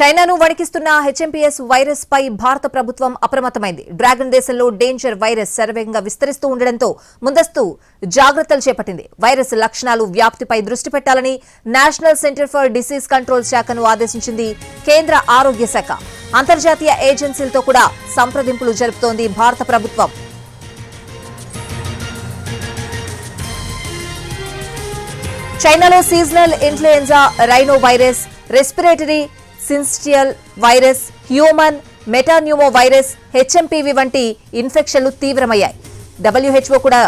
చైనాను వణికిస్తున్న హెచ్ఎంపీఎస్ వైరస్ పై భారత ప్రభుత్వం అప్రమత్తమైంది. డ్రాగన్ దేశంలో డేంజర్ వైరస్ శరవేగంగా విస్తరిస్తూ ఉండడంతో ముందస్తు జాగ్రత్తలు చేపట్టింది. వైరస్ లక్షణాలు వ్యాప్తిపై దృష్టి పెట్టాలని national centre for disease control శాఖను ఆదేశించింది కేంద్ర ఆరోగ్య శాఖ. అంతర్జాతీయ ఏజెన్సీలతో కూడా సంప్రదింపులు జరుపుతోంది భారత ప్రభుత్వం. చైనాలో seasonal influenza, rhino virus, respiratory syncytial virus, human metapneumo virus, HMPV వంటి ఇన్ఫెక్షన్లు తీవ్రమయ్యాయి. WHO కూడా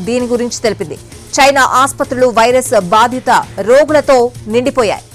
దీని గురించి తెలిపింది. చైనా ఆసుపత్రులు వైరస్ బాధిత రోగులతో నిండిపోయాయి.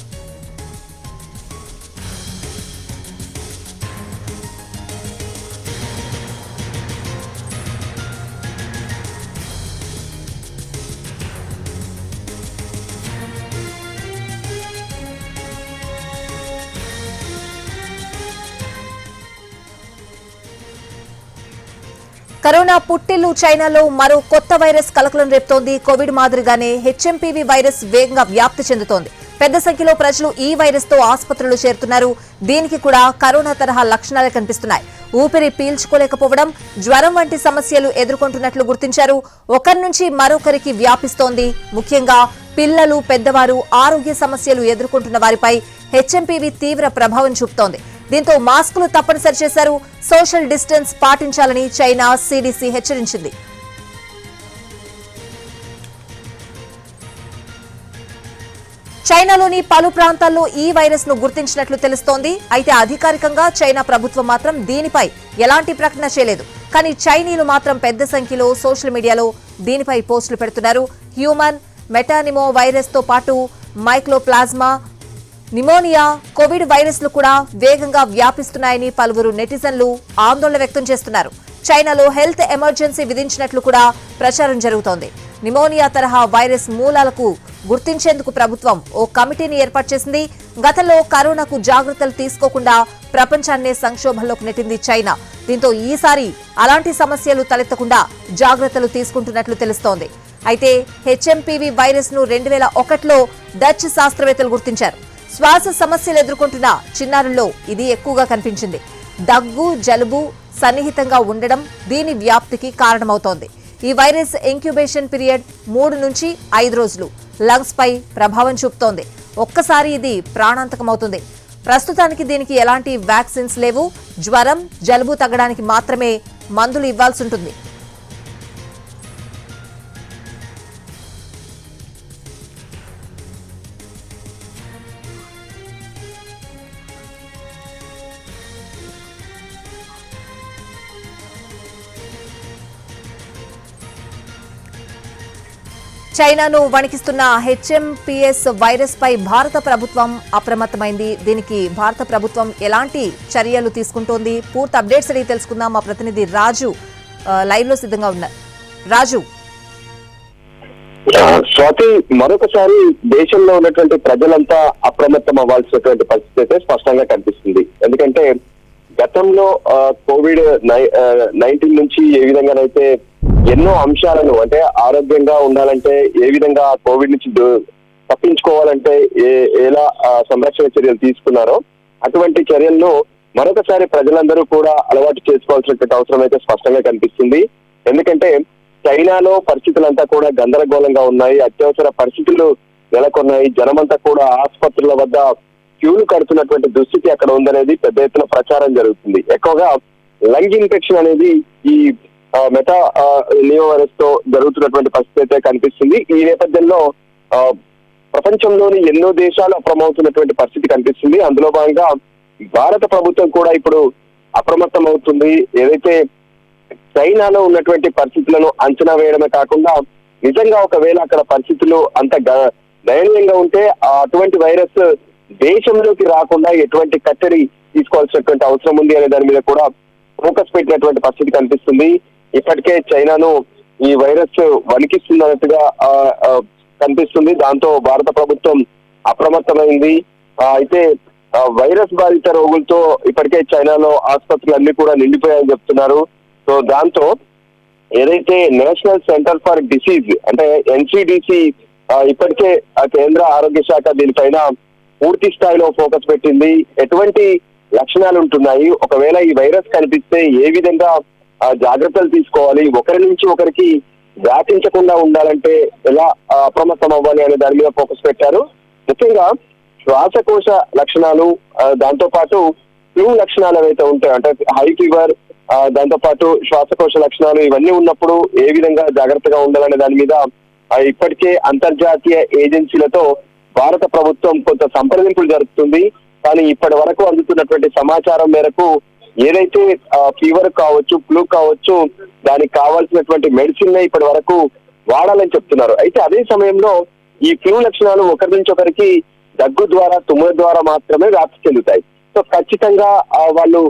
కరోనా పుట్టిల్లు చైనాలో మరో కొత్త వైరస్ కలకలం రేపుతోంది. కోవిడ్ మాదిరిగానే హెచ్ఎంపీవీ వైరస్ వేగంగా వ్యాప్తి చెందుతోంది. పెద్ద సంఖ్యలో ప్రజలు ఈ వైరస్ తో ఆసుపత్రులు చేరుతున్నారు. దీనికి కూడా కరోనా తరహా లక్షణాలే కనిపిస్తున్నాయి. ఊపిరి పీల్చుకోలేకపోవడం, జ్వరం వంటి సమస్యలు ఎదుర్కొంటున్నట్లు గుర్తించారు. ఒకరి నుంచి మరొకరికి వ్యాపిస్తోంది. ముఖ్యంగా పిల్లలు, పెద్దవారు ఆరోగ్య సమస్యలు ఎదుర్కొంటున్న వారిపై హెచ్ఎంపీవీ తీవ్ర ప్రభావం చూపుతోంది. దీంతో మాస్కులు తప్పనిసరి చేశారు. సోషల్ డిస్టెన్స్ పాటించాలని చైనా CDC హెచ్చరించింది. చైనాలోని పలు ప్రాంతాల్లో ఈ వైరస్ ను గుర్తించినట్లు తెలుస్తోంది. అయితే అధికారికంగా చైనా ప్రభుత్వం మాత్రం దీనిపై ఎలాంటి ప్రకటన చేయలేదు. కానీ చైనీయులు మాత్రం పెద్ద సంఖ్యలో సోషల్ మీడియాలో దీనిపై పోస్టులు పెడుతున్నారు. హ్యూమన్ మెటానిమో వైరస్ తో పాటు మైక్రోప్లాజ్మా, నిమోనియా, కోవిడ్ వైరస్లు కూడా వేగంగా వ్యాపిస్తున్నాయని పలువురు నెటిజన్లు ఆందోళన వ్యక్తం చేస్తున్నారు. చైనాలో హెల్త్ ఎమర్జెన్సీ విధించినట్లు కూడా ప్రచారం జరుగుతోంది. నిమోనియా తరహా వైరస్ మూలాలకు గుర్తించేందుకు ప్రభుత్వం ఓ కమిటీని ఏర్పాటు చేసింది. గతంలో కరోనాకు జాగ్రత్తలు తీసుకోకుండా ప్రపంచాన్నే సంక్షోభంలోకి నెట్టింది చైనా. దీంతో ఈసారి అలాంటి సమస్యలు తలెత్తకుండా జాగ్రత్తలు తీసుకుంటున్నట్లు తెలుస్తోంది. అయితే హెచ్ఎంపీవీ వైరస్ ను 2001లో డచ్ శాస్త్రవేత్తలు గుర్తించారు. శ్వాస సమస్యలు ఎదుర్కొంటున్న చిన్నారుల్లో ఇది ఎక్కువగా కనిపించింది. దగ్గు, జలుబు సన్నిహితంగా ఉండడం దీని వ్యాప్తికి కారణమవుతోంది. ఈ వైరస్ ఇంక్యుబేషన్ పీరియడ్ 3 నుంచి 5 రోజులు. లంగ్స్ పై ప్రభావం చూపుతోంది. ఒక్కసారి ఇది ప్రాణాంతకమవుతుంది. ప్రస్తుతానికి దీనికి ఎలాంటి వ్యాక్సిన్స్ లేవు. జ్వరం, జలుబు తగ్గడానికి మాత్రమే మందులు ఇవ్వాల్సి ఉంటుంది. చైనాను వణికిస్తున్న హెచ్ఎంపీఎస్ వైరస్ పై భారత ప్రభుత్వం అప్రమత్తమైంది. దీనికి భారత ప్రభుత్వం ఎలాంటి చర్యలు తీసుకుంటోంది? పూర్తి అప్డేట్స్ అడిగి తెలుసుకుందాం. మా ప్రతినిధి రాజు లైవ్ లో సిద్ధంగా ఉన్నారు. రాజు. స్వాతి, మరొకసారి దేశంలో ఉన్నటువంటి ప్రజలంతా అప్రమత్తం అవ్వాల్సినటువంటి పరిస్థితి అయితే స్పష్టంగా కనిపిస్తుంది. ఎందుకంటే గతంలో COVID-19 నుంచి ఏ విధంగానైతే ఎన్నో అంశాలను, అంటే ఆరోగ్యంగా ఉండాలంటే ఏ విధంగా కోవిడ్ నుంచి తప్పించుకోవాలంటే ఎలా సంరక్షణ చర్యలు తీసుకున్నారో అటువంటి చర్యలను మరొకసారి ప్రజలందరూ కూడా అలవాటు చేసుకోవాల్సినటువంటి అవసరం అయితే స్పష్టంగా కనిపిస్తుంది. ఎందుకంటే చైనాలో పరిస్థితులంతా కూడా గందరగోళంగా ఉన్నాయి. అత్యవసర పరిస్థితులు నెలకొన్నాయి. జనమంతా కూడా ఆసుపత్రుల వద్ద క్యూలు కడుతున్నటువంటి దుస్థితి అక్కడ ఉందనేది పెద్ద ఎత్తున ప్రచారం జరుగుతుంది. ఎక్కువగా లంగ్ ఇన్ఫెక్షన్ అనేది ఈ మెటా నియో వైరస్ తో జరుగుతున్నటువంటి పరిస్థితి అయితే కనిపిస్తుంది. ఈ నేపథ్యంలో ప్రపంచంలోని ఎన్నో దేశాలు అప్రమవుతున్నటువంటి పరిస్థితి కనిపిస్తుంది. అందులో భాగంగా భారత ప్రభుత్వం కూడా ఇప్పుడు అప్రమత్తం అవుతుంది. ఏదైతే చైనాలో ఉన్నటువంటి పరిస్థితులను అంచనా వేయడమే కాకుండా నిజంగా ఒకవేళ అక్కడ పరిస్థితులు అంత దయనీయంగా ఉంటే అటువంటి వైరస్ దేశంలోకి రాకుండా ఎటువంటి కట్టడి తీసుకోవాల్సినటువంటి అవసరం ఉంది అనే దాని మీద కూడా ఫోకస్ పెట్టినటువంటి పరిస్థితి కనిపిస్తుంది. ఇప్పటికే చైనాను ఈ వైరస్ వణికిస్తున్నట్టుగా కనిపిస్తుంది. దాంతో భారత ప్రభుత్వం అప్రమత్తమైంది. అయితే వైరస్ బాధిత రోగులతో ఇప్పటికే చైనాలో ఆసుపత్రులు అన్ని కూడా నిండిపోయాయని చెప్తున్నారు. సో దాంతో ఏదైతే నేషనల్ సెంటర్ ఫర్ డిసీజ్ అంటే NCDC ఇప్పటికే కేంద్ర ఆరోగ్య శాఖ దీనిపైన పూర్తి స్థాయిలో ఫోకస్ పెట్టింది. ఎటువంటి లక్షణాలు ఉంటున్నాయి, ఒకవేళ ఈ వైరస్ కనిపిస్తే ఏ విధంగా జాగ్రత్తలు తీసుకోవాలి, ఒకరి నుంచి ఒకరికి వ్యాపించకుండా ఉండాలంటే ఎలా అప్రమత్తం అవ్వాలి అనే దాని మీద ఫోకస్ పెట్టారు. ముఖ్యంగా శ్వాసకోశ లక్షణాలు, దాంతో పాటు ఫ్లూ లక్షణాలు ఏవైతే ఉంటాయో అంటే హై ఫీవర్, దాంతో పాటు శ్వాసకోశ లక్షణాలు ఇవన్నీ ఉన్నప్పుడు ఏ విధంగా జాగ్రత్తగా ఉండాలనే దాని మీద ఇప్పటికే అంతర్జాతీయ ఏజెన్సీలతో భారత ప్రభుత్వం కొంత సంప్రదింపులు జరుపుతుంది. కానీ ఇప్పటి వరకు అందుతున్నటువంటి సమాచారం మేరకు ఏదైతే ఫీవర్ కావచ్చు, ఫ్లూ కావచ్చు, దానికి కావాల్సినటువంటి మెడిసిన్ ఇప్పటి వరకు వాడాలని చెప్తున్నారు. అయితే అదే సమయంలో ఈ ఫ్లూ లక్షణాలు ఒకరి నుంచి ఒకరికి దగ్గు ద్వారా, తుమ్ము ద్వారా మాత్రమే వ్యాప్తి చెందుతాయి. సో ఖచ్చితంగా వాళ్ళు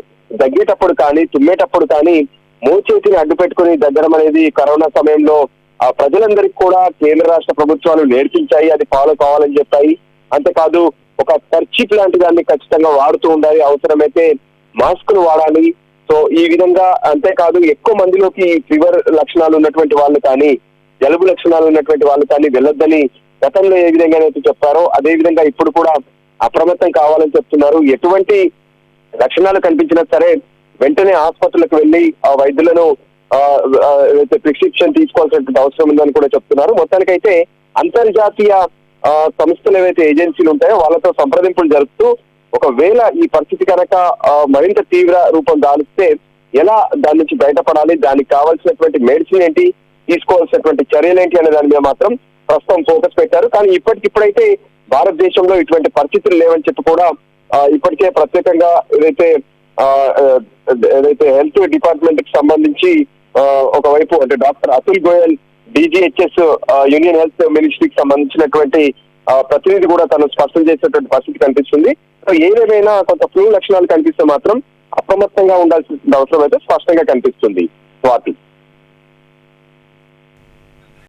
దగ్గేటప్పుడు కానీ, తుమ్మేటప్పుడు కానీ మోచేతిని అడ్డు పెట్టుకుని దగ్గరం అనేది కరోనా సమయంలో ప్రజలందరికీ కూడా కేంద్ర రాష్ట్ర ప్రభుత్వాలు నేర్పించాయి, అది ఫాలో కావాలని చెప్పాయి. అంతేకాదు ఒక కర్చీఫ్ లాంటి దాన్ని ఖచ్చితంగా వాడుతూ ఉండాలి, అవసరమైతే మాస్కులు వాడాలి. సో ఈ విధంగా అంతేకాదు ఎక్కువ మందిలోకి ఫీవర్ లక్షణాలు ఉన్నటువంటి వాళ్ళు కానీ, జలుబు లక్షణాలు ఉన్నటువంటి వాళ్ళు కానీ వెళ్ళొద్దని గతంలో ఏ విధంగా అయితే చెప్పారో అదే విధంగా ఇప్పుడు కూడా అప్రమత్తం కావాలని చెప్తున్నారు. ఎటువంటి లక్షణాలు కనిపించినా సరే వెంటనే ఆసుపత్రులకు వెళ్లి ఆ వైద్యులను ప్రిస్క్రిప్షన్ తీసుకోవాల్సినటువంటి అవసరం ఉందని కూడా చెప్తున్నారు. మొత్తానికైతే అంతర్జాతీయ సంస్థలు ఏవైతే ఏజెన్సీలు ఉంటాయో వాళ్ళతో సంప్రదింపులు జరుపుతూ ఒకవేళ ఈ పరిస్థితి కనుక మరింత తీవ్ర రూపం దాలిస్తే ఎలా దాని నుంచి బయటపడాలి, దానికి కావాల్సినటువంటి మెడిసిన్ ఏంటి, తీసుకోవాల్సినటువంటి చర్యలు ఏంటి అనే దాని మీద మాత్రం ప్రస్తుతం ఫోకస్ పెట్టారు. కానీ ఇప్పటికిప్పుడైతే భారతదేశంలో ఇటువంటి పరిస్థితులు లేవని చెప్పి కూడా ఇప్పటికే ప్రత్యేకంగా ఏదైతే హెల్త్ డిపార్ట్మెంట్ కి సంబంధించి ఒకవైపు అంటే doctor Atul Goyal DGHS union health మినిస్ట్రీకి సంబంధించినటువంటి ప్రతినిధి కూడా తను స్పష్టం చేసేటువంటి పరిస్థితి కనిపిస్తుంది. సో ఏదేమైనా కొంత ఫ్లూ లక్షణాలు కనిపిస్తే మాత్రం అప్రమత్తంగా ఉండాల్సిన అవసరం అయితే స్పష్టంగా కనిపిస్తుంది. స్వాతి.